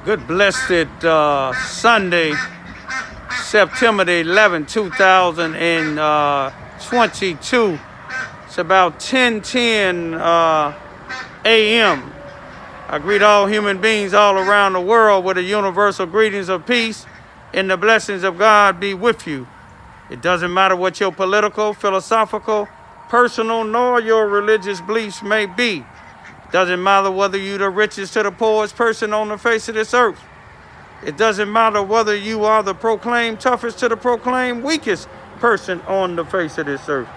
Good blessed Sunday, September the 11th, 2022. It's about 10:10 a.m. I greet all human beings all around the world with the universal greetings of peace, and the blessings of God be with you. It doesn't matter what your political, philosophical, personal, nor your religious beliefs may be. Doesn't matter whether you're the richest to the poorest person on the face of this earth. It doesn't matter whether you are the proclaimed toughest to the proclaimed weakest person on the face of this earth.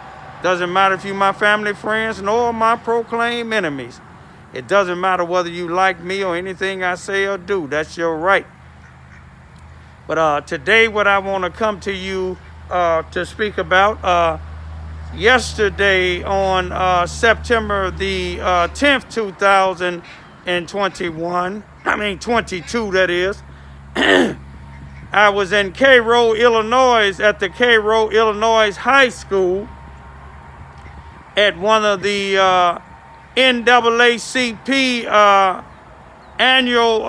Doesn't matter if you're my family, friends, nor my proclaimed enemies. It doesn't matter whether you like me or anything I say or do. That's your right. But today what I want to come to you to speak about, yesterday on September the 10th, 22 that is, I was in Cairo, Illinois at the Cairo, Illinois High School at one of the NAACP annual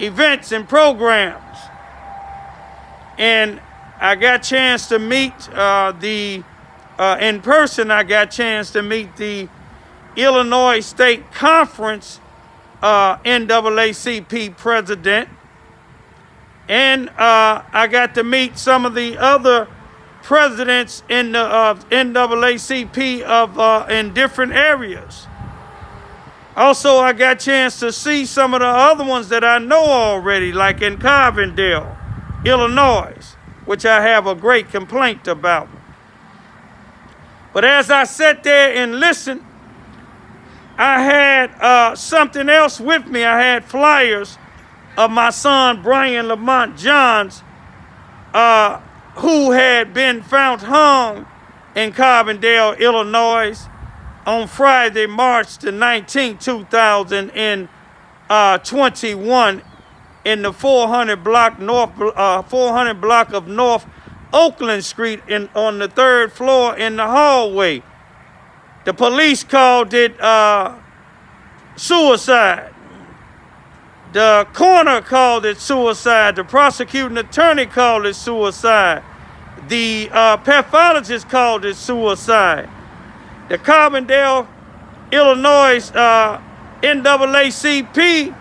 events and programs. And I got a chance to meet in person, I got a chance to meet the Illinois State Conference NAACP president. And I got to meet some of the other presidents in the NAACP in different areas. Also, I got a chance to see some of the other ones that I know already, like in Carbondale, Illinois, which I have a great complaint about. But as I sat there and listened, I had something else with me. I had flyers of my son, Brian Lamont Johns, who had been found hung in Carbondale, Illinois on Friday, March the 19th, 2021 in the 400 block of North Oakland Street on the third floor in the hallway. The police called it suicide. The coroner called it suicide. The prosecuting attorney called it suicide. The pathologist called it suicide. The Carbondale, Illinois NAACP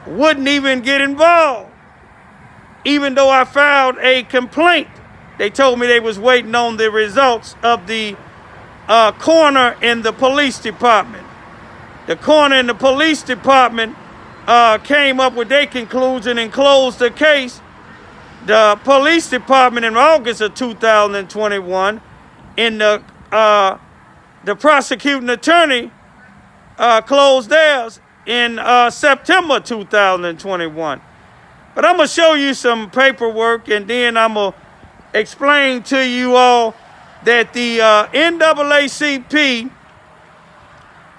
wouldn't even get involved. Even though I filed a complaint, they told me they was waiting on the results of the coroner in the police department. The coroner in the police department came up with their conclusion and closed the case. The police department in August of 2021, in the prosecuting attorney closed theirs in September 2021. But I'm going to show you some paperwork, and then I'm going to explain to you all that the NAACP,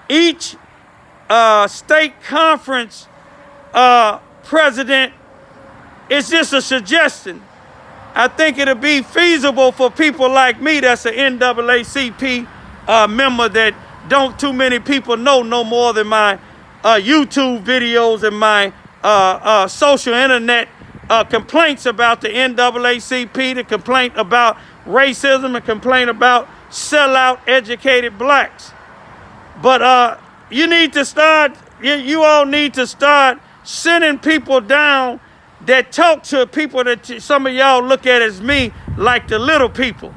each state conference president, is just a suggestion. I think it'll be feasible for people like me that's an NAACP member that don't too many people know no more than my YouTube videos and my social internet complaints about the NAACP, the complaint about racism, and complaint about sellout educated blacks. But you need to start, you all need to start sending people down that talk to people that some of y'all look at as me like the little people.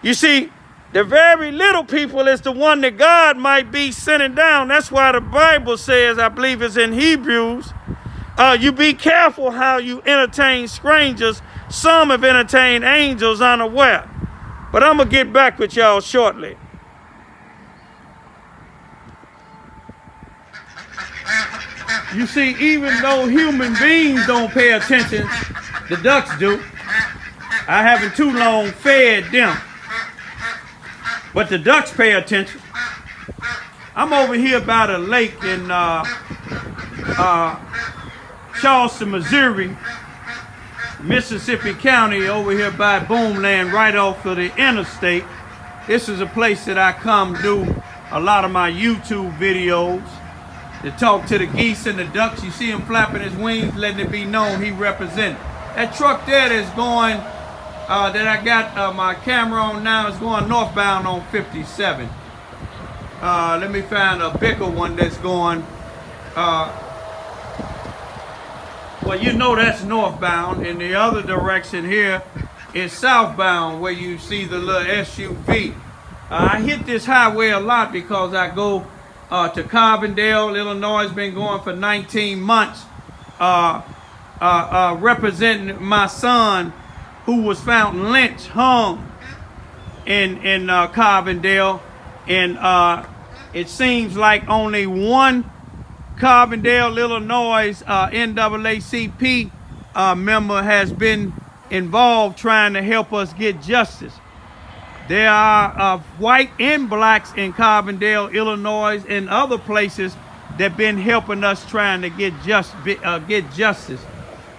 You see, the very little people is the one that God might be sending down. That's why the Bible says, I believe it's in Hebrews, you be careful how you entertain strangers. Some have entertained angels unaware. But I'm going to get back with y'all shortly. You see, even though human beings don't pay attention, the ducks do. I haven't too long fed them. But the ducks pay attention. I'm over here by the lake in Charleston, Missouri, Mississippi County, over here by Boomland, right off of the interstate. This is a place that I come do a lot of my YouTube videos. to talk to the geese and the ducks. You see him flapping his wings, letting it be known he represents. That truck there that's going, that I got my camera on now, is going northbound on 57. Let me find a bigger one that's going, well, you know that's northbound, and the other direction here is southbound, where you see the little SUV. I hit this highway a lot because I go to Carbondale, Illinois. It's been going for 19 months, representing my son, who was found lynched, hung in Carbondale, and it seems like only one Carbondale, Illinois NAACP member has been involved trying to help us get justice. There are white and blacks in Carbondale, Illinois, and other places that been helping us trying to get justice.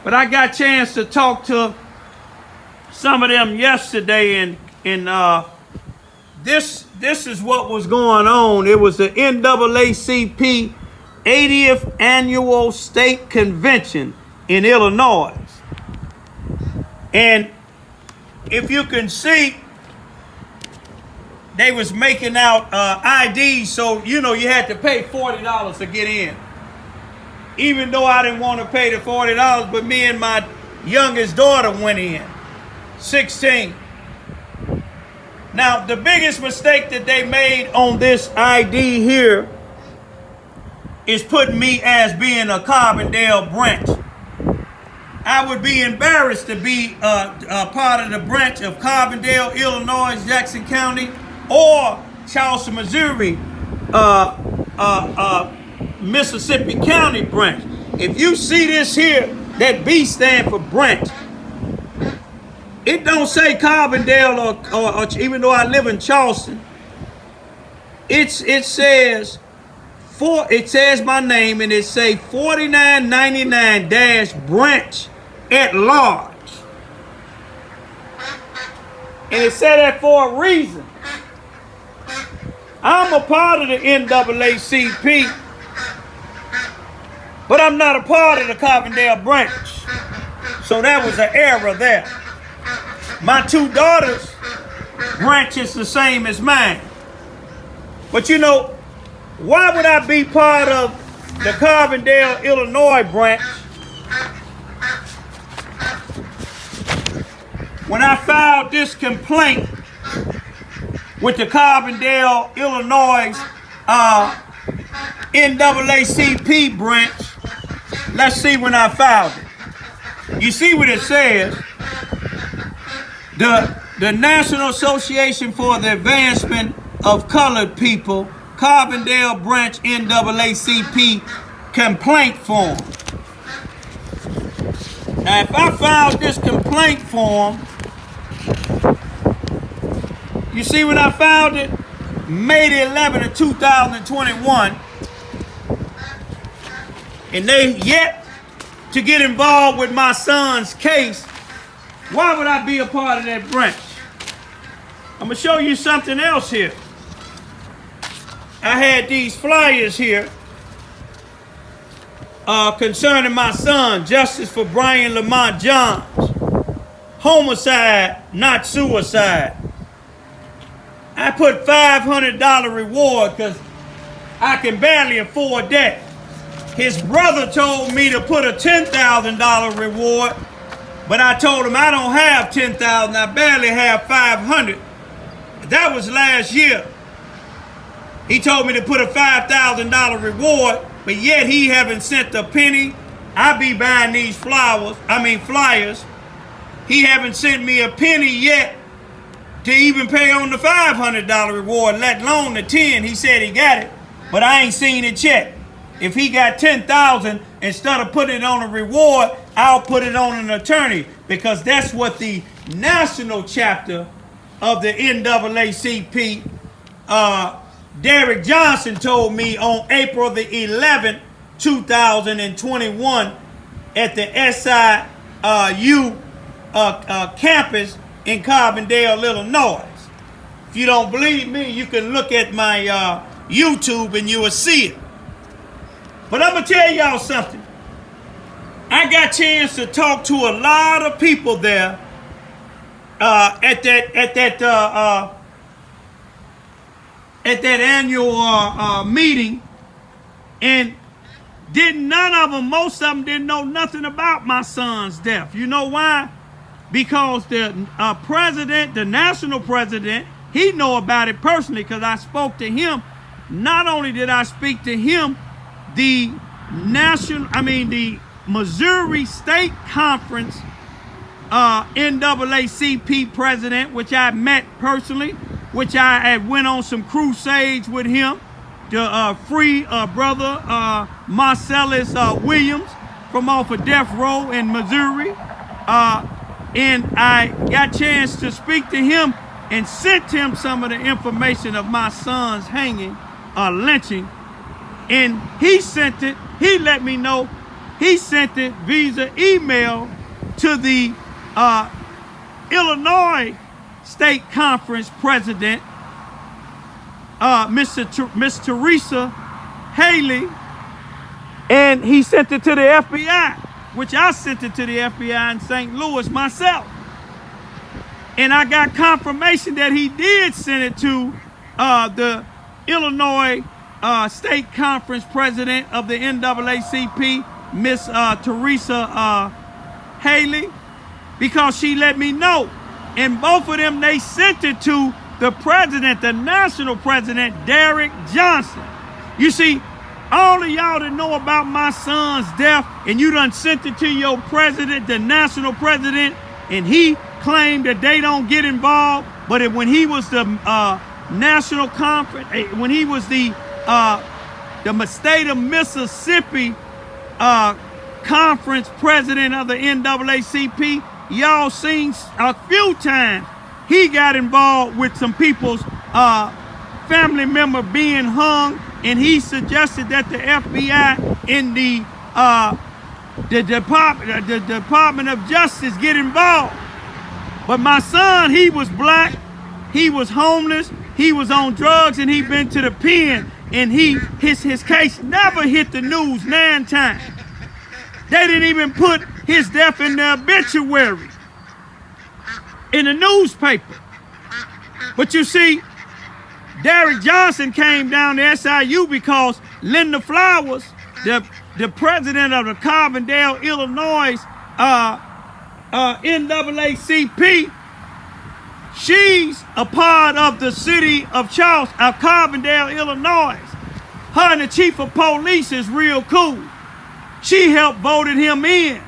But I got a chance to talk to some of them yesterday, and this is what was going on. It was the NAACP 80th Annual State Convention in Illinois. And if you can see, they was making out IDs, so you know you had to pay $40 to get in. Even though I didn't want to pay the $40, but me and my youngest daughter went in, 16. Now, the biggest mistake that they made on this ID here is putting me as being a Carbondale branch. I would be embarrassed to be a part of the branch of Carbondale, Illinois, Jackson County, or Charleston, Missouri, Mississippi County branch. If you see this here, that B stand for branch. It don't say Carbondale or even though I live in Charleston. It says my name, and it say 4999- branch at large. And it said that for a reason. I'm a part of the NAACP, but I'm not a part of the Carbondale branch. So that was an error there. My two daughters' branch is the same as mine. But you know, why would I be part of the Carbondale, Illinois branch when I filed this complaint with the Carbondale, Illinois NAACP branch? Let's see when I filed it. You see what it says? The National Association for the Advancement of Colored People, Carbondale branch NAACP complaint form. Now, if I filed this complaint form, you see when I filed it, May the 11th of 2021, and they yet to get involved with my son's case, why would I be a part of that branch? I'm going to show you something else here. I had these flyers here concerning my son, Justice for Brian Lamont Johns. Homicide, not suicide. I put $500 reward because I can barely afford that. His brother told me to put a $10,000 reward, but I told him I don't have $10,000, I barely have $500. That was last year. He told me to put a $5,000 reward, but yet he haven't sent a penny. I be buying these flyers. He haven't sent me a penny yet to even pay on the $500 reward, let alone the 10. He said he got it, but I ain't seen it yet. If he got 10,000, instead of putting it on a reward, I'll put it on an attorney, because that's what the national chapter of the NAACP, Derek Johnson, told me on April the 11th, 2021 at the SIU campus in Carbondale, Illinois. If you don't believe me, you can look at my YouTube and you will see it. But I'm going to tell y'all something. I got a chance to talk to a lot of people there at that annual meeting, and none of them, most of them didn't know nothing about my son's death. You know why? Because the president, the national president, he know about it personally because I spoke to him. Not only did I speak to him, the Missouri State Conference NAACP president, which I met personally, which I had went on some crusades with him to free brother Marcellus Williams from off of death row in Missouri. And I got a chance to speak to him and sent him some of the information of my son's hanging, lynching. And he sent it, he let me know, he sent it via email to the Illinois State Conference president, Miss Teresa Haley, and he sent it to the FBI, which I sent it to the FBI in St. Louis myself. And I got confirmation that he did send it to the Illinois State Conference president of the NAACP, Miss Teresa Haley, because she let me know. And both of them, they sent it to the president, the national president, Derrick Johnson. You see, all of y'all that know about my son's death, and you done sent it to your president, the national president, and he claimed that they don't get involved. But when he was the national conference, when he was the state of Mississippi conference president of the NAACP, y'all seen a few times he got involved with some people's family member being hung, and he suggested that the FBI and the Department of Justice get involved. But my son, he was black, he was homeless, he was on drugs, and he been to the pen, and his case never hit the news 9 times. They didn't even put his death in the obituary in the newspaper. But you see, Derrick Johnson came down to SIU because Linda Flowers, the president of the Carbondale, Illinois NAACP, she's a part of the city of Carbondale, Illinois. Her and the chief of police is real cool. She helped voted him in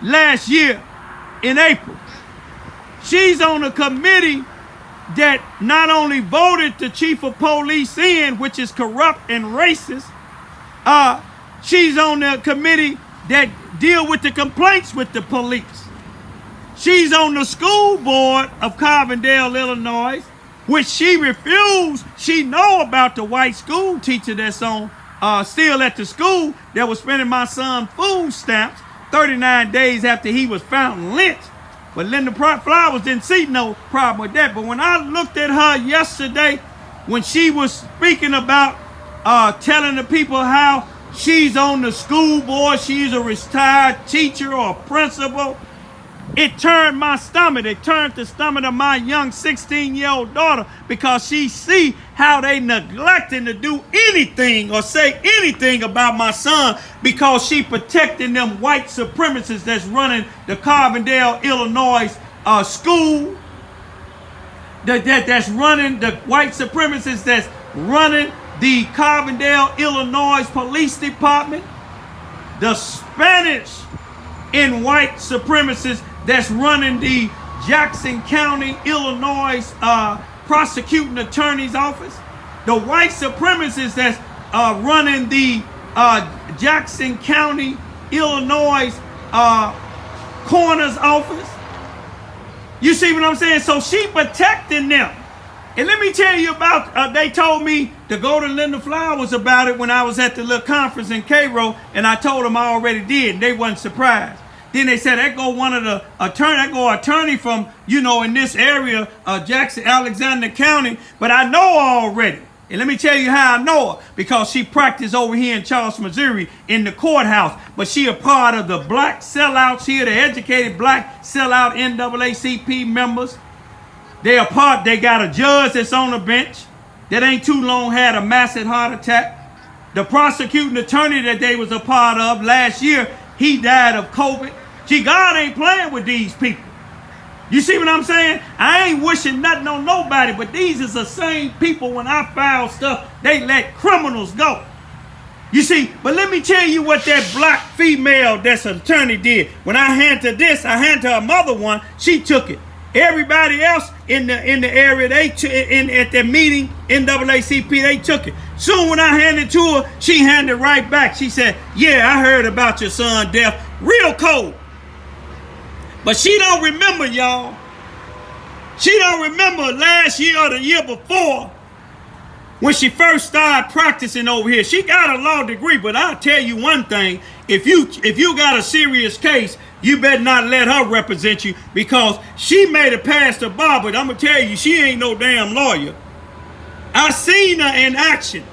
last year in April. She's on a committee that not only voted the chief of police in, which is corrupt and racist, she's on the committee that deal with the complaints with the police. She's on the school board of Carbondale, Illinois, which she refused. She know about the white school teacher that's on still at the school that was spending my son food stamps 39 days after he was found lynched. But Linda Flowers didn't see no problem with that. But when I looked at her yesterday, when she was speaking about telling the people how she's on the school board, she's a retired teacher or principal, it turned my stomach. It turned the stomach of my young 16-year-old daughter, because she see how they neglecting to do anything or say anything about my son, because she protecting them white supremacists that's running the Carbondale, Illinois school, that's running the white supremacists that's running the Carbondale, Illinois Police Department, the Spanish and white supremacists that's running the Jackson County, Illinois prosecuting attorney's office, the white supremacists that's running the Jackson County, Illinois coroner's office. You see what I'm saying? So she protecting them. And let me tell you about, they told me to go to Linda Flowers about it when I was at the little conference in Cairo, and I told them I already did, and they wasn't surprised. Then they said, that go one of the attorney from, in this area, Jackson, Alexander County, but I know already. And let me tell you how I know her. Because she practiced over here in Charleston, Missouri in the courthouse. But she a part of the black sellouts here, the educated black sellout NAACP members. They got a judge that's on the bench that ain't too long had a massive heart attack. The prosecuting attorney that they was a part of last year, he died of COVID. See, God ain't playing with these people. You see what I'm saying? I ain't wishing nothing on nobody, but these is the same people when I file stuff, they let criminals go. You see, but let me tell you what that black female that's an attorney did. When I handed this, I handed her mother one, she took it. Everybody else in the area, at the meeting, NAACP, they took it. Soon when I handed it to her, she handed it right back. She said, yeah, I heard about your son's death. Real cold. But she don't remember, y'all. She don't remember last year or the year before when she first started practicing over here. She got a law degree, but I'll tell you one thing. If you got a serious case, you better not let her represent you, because she made it past the bar, but I'm going to tell you, she ain't no damn lawyer. I seen her in action.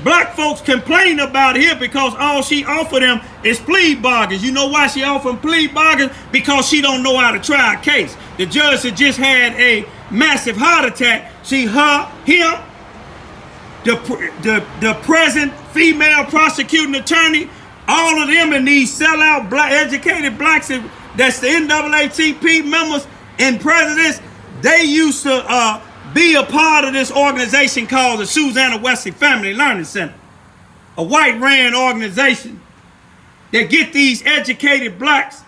Black folks complain about here because all she offered them is plea bargains. You know why she offered plea bargains? Because she don't know how to try a case. The judge had just had a massive heart attack. Him, the present female prosecuting attorney, all of them and these sellout black educated blacks that's the NAACP members and presidents, they used to be a part of this organization called the Susanna Wesley Family Learning Center, a white-ran organization that get these educated blacks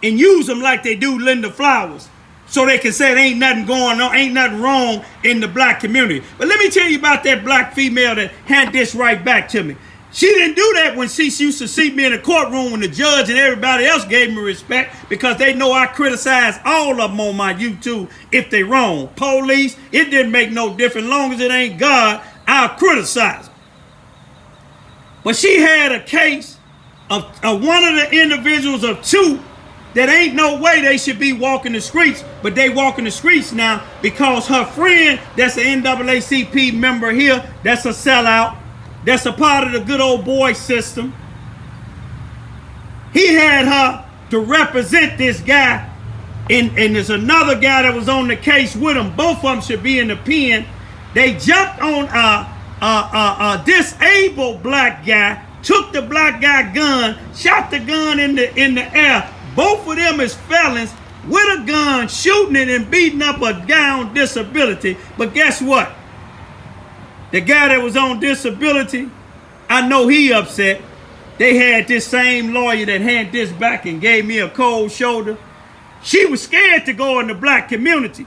and use them like they do Linda Flowers, so they can say there ain't nothing going on, ain't nothing wrong in the black community. But let me tell you about that black female that handed this right back to me. She didn't do that when she used to see me in the courtroom when the judge and everybody else gave me respect, because they know I criticize all of them on my YouTube if they wrong. Police, it didn't make no difference. Long as it ain't God, I'll criticize them. But she had a case of one of the individuals of two that ain't no way they should be walking the streets, but they walking the streets now because her friend that's an NAACP member here, that's a sellout, that's a part of the good old boy system. He had her to represent this guy, and there's another guy that was on the case with him. Both of them should be in the pen. They jumped on a disabled black guy, took the black guy gun, shot the gun in the air. Both of them is felons with a gun, shooting it and beating up a guy on disability. But guess what? The guy that was on disability, I know he upset. They had this same lawyer that handed this back and gave me a cold shoulder. She was scared to go in the black community.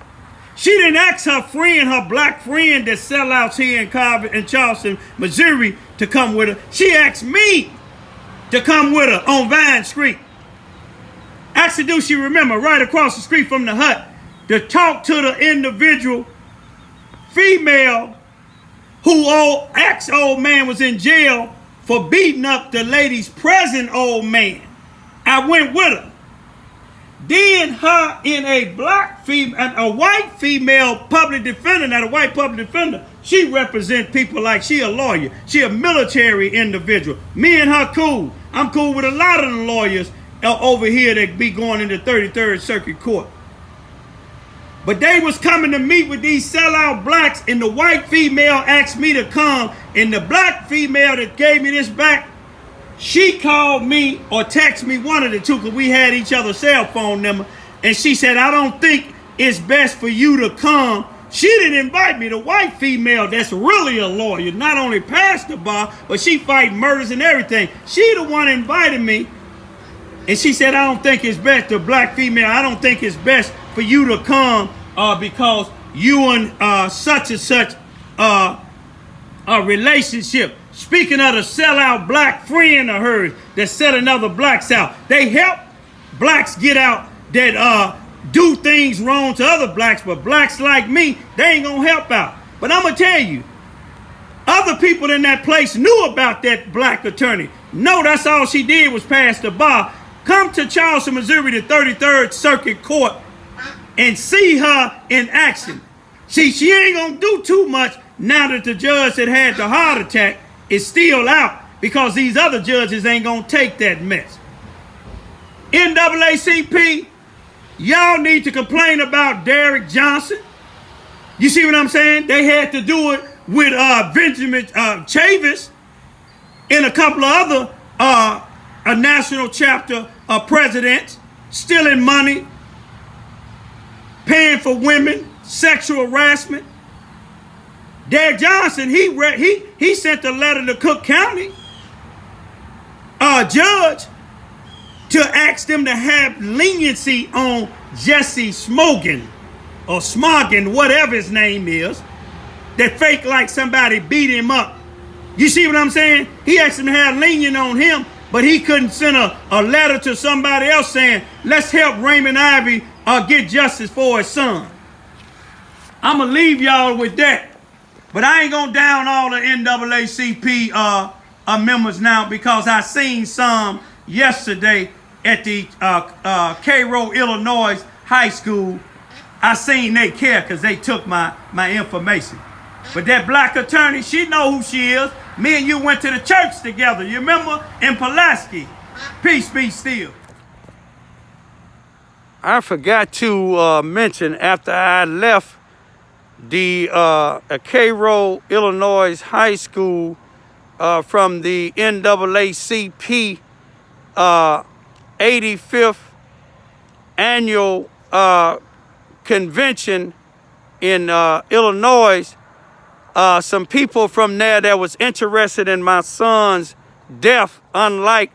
She didn't ask her friend, her black friend that sellouts here in Charleston, Missouri, to come with her. She asked me to come with her on Vine Street. Actually, do she remember, right across the street from the hut, to talk to the individual female who ex-old man was in jail for beating up the lady's present old man. I went with her. Then her in a white female public defender, not a white public defender, she represents people like she a lawyer. She a military individual. Me and her cool. I'm cool with a lot of the lawyers over here that be going into 33rd Circuit Court. But they was coming to meet with these sellout blacks, and the white female asked me to come, and the black female that gave me this back, she called me or texted me, one of the two, because we had each other's cell phone number, and she said, I don't think it's best for you to come. She didn't invite me. The white female that's really a lawyer, not only passed the bar, but she fight murders and everything. She the one invited me. And she said, I don't think it's best, the black female, I don't think it's best for you to come because you and such and such a relationship. Speaking of the sellout black friend of hers that selling other blacks out. They help blacks get out that do things wrong to other blacks, but blacks like me, they ain't gonna help out. But I'm gonna tell you, other people in that place knew about that black attorney. No, that's all she did was pass the bar. Come to Charleston, Missouri, the 33rd Circuit Court, and see her in action. See, she ain't gonna do too much. now that the judge that had the heart attack is still out because these other judges ain't gonna take that mess. NAACP, y'all need to complain about Derrick Johnson. You see what I'm saying? They had to do it with Benjamin Chavis and a couple of other a national chapter presidents, stealing money, paying for women, sexual harassment. Derrick Johnson, he sent a letter to Cook County judge to ask them to have leniency on Jesse Smogan or Smoggin, whatever his name is, that fake like somebody beat him up. You see what I'm saying? He asked them to have lenient on him, but he couldn't send a letter to somebody else saying, let's help Raymond Ivey get justice for his son. I'm going to leave y'all with that. But I ain't going to down all the NAACP members now, because I seen some yesterday at the Cairo, Illinois high school. I seen they care because they took my information. But that black attorney, she know who she is. Me and you went to the church together, you remember? In Pulaski. Peace be still. I forgot to mention, after I left the Cairo, Illinois high school from the NAACP 85th annual convention in Illinois, some people from there that was interested in my son's death, unlike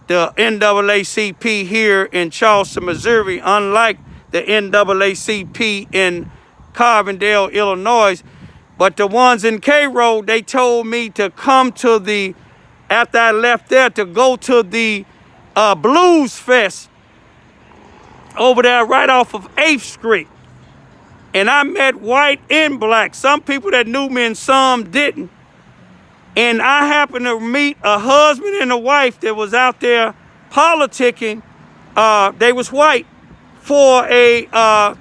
the NAACP here in Charleston, Missouri, unlike the NAACP in Carbondale, Illinois. But the ones in Cairo, they told me to come to the, after I left there, to go to the Blues Fest over there right off of 8th Street. And I met white and black, some people that knew me and some didn't. And I happened to meet a husband and a wife that was out there politicking. They was white for a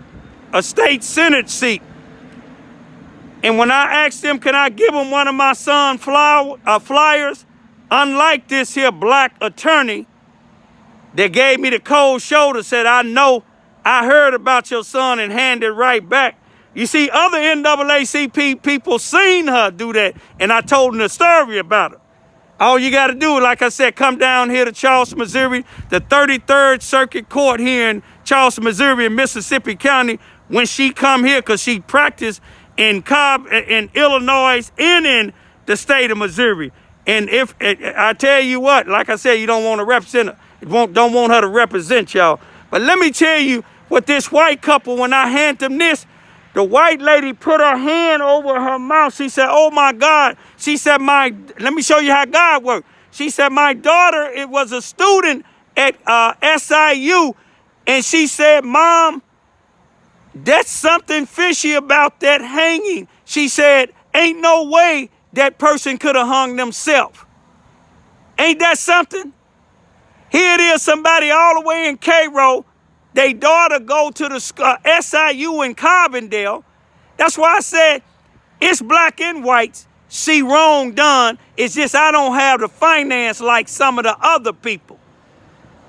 state senate seat. And when I asked them, can I give them one of my son's flyers, unlike this here black attorney, they gave me the cold shoulder, said, I know, I heard about your son, and handed right back. You see, other NAACP people seen her do that, and I told them the story about her. All you got to do, like I said, come down here to Charleston, Missouri, the 33rd Circuit Court here in Charleston, Missouri, in Mississippi County, when she come here, because she practiced in Illinois and in the state of Missouri. And if I tell you what, like I said, you don't want to represent her, don't want her to represent y'all. But let me tell you what this white couple, when I hand them this, the white lady put her hand over her mouth. She said, oh my God. She said, let me show you how God works. She said, my daughter, it was a student at SIU. And she said, Mom, that's something fishy about that hanging. She said, ain't no way that person could have hung themselves. Ain't that something? Here it is, somebody all the way in Cairo, their daughter go to the SIU in Carbondale. That's why I said it's black and whites see wrong done. It's just I don't have the finance like some of the other people.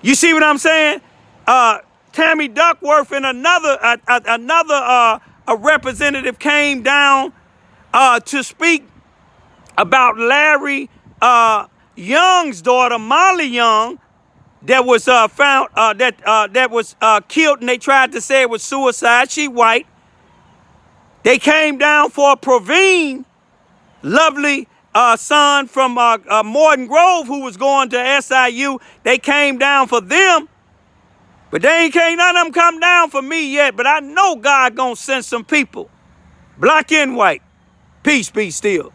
You see what I'm saying? Tammy Duckworth and another a representative came down to speak about Larry Young's daughter, Molly Young, that was found that was killed, and they tried to say it was suicide. She white. They came down for Praveen, lovely son from Morton Grove, who was going to SIU. They came down for them, but they can't none of them come down for me yet. But I know God gonna send some people, black and white. Peace be still.